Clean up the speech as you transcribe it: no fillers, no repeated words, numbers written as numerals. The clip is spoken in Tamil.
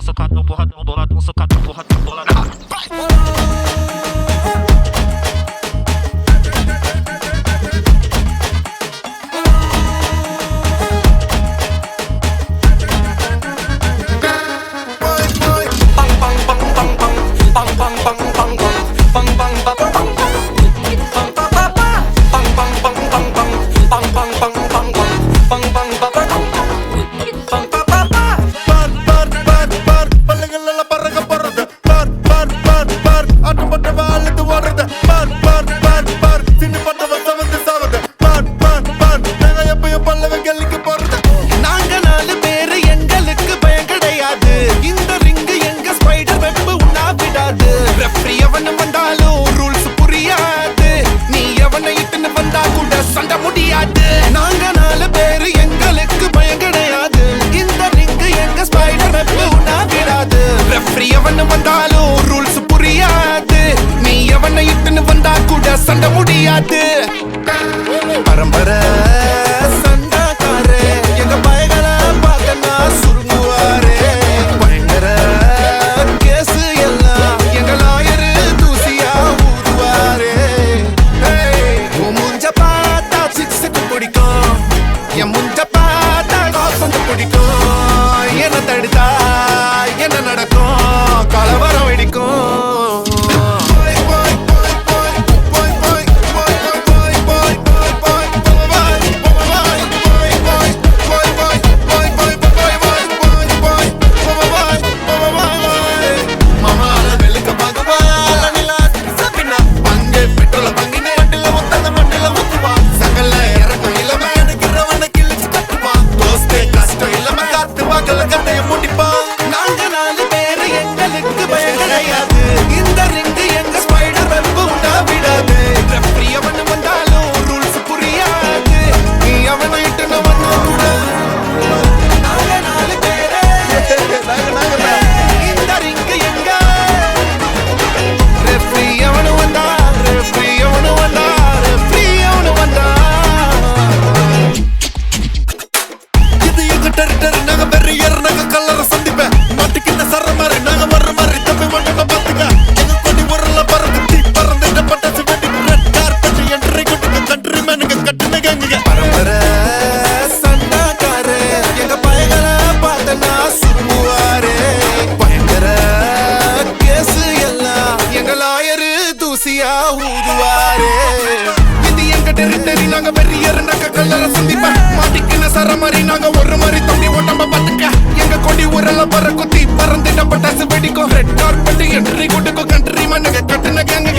Socado, porradão, boladão, socado, porradão, boladão. சண்ட முடியாது பரம்பரை சண்டாக்காரே எங்க பயங்களை பார்த்தனா சுருங்குவாரே பயங்கர கேசு எல்லாம் எங்க லாயரு தூசியா ஊதுவாரே முஞ்ச பார்த்தா சிக்ஸுக்கு பிடிக்கும் என் முஞ்ச பார்த்தா காசு பிடிக்கும் என்ன தடுத்தா என்ன நடக்கும் கலவரம் வெடிக்கும் நாங்க பெரியர் நாங்க கல்லற சந்திப்ப மாட்டிக்கின சர மாதிரி நாங்க ஒரு மாதிரி தொண்டி ஓட்டம்ப பாத்துக்க எங்க கொடி உரல பற குத்தி பறந்துட்ட பட்டாசு வெடிக்கும் ரெட் கார்பெட் என்ட்ரி கொடுக்கும் கண்ட்ரி மண்ணுங்க கட்டுன கேங்க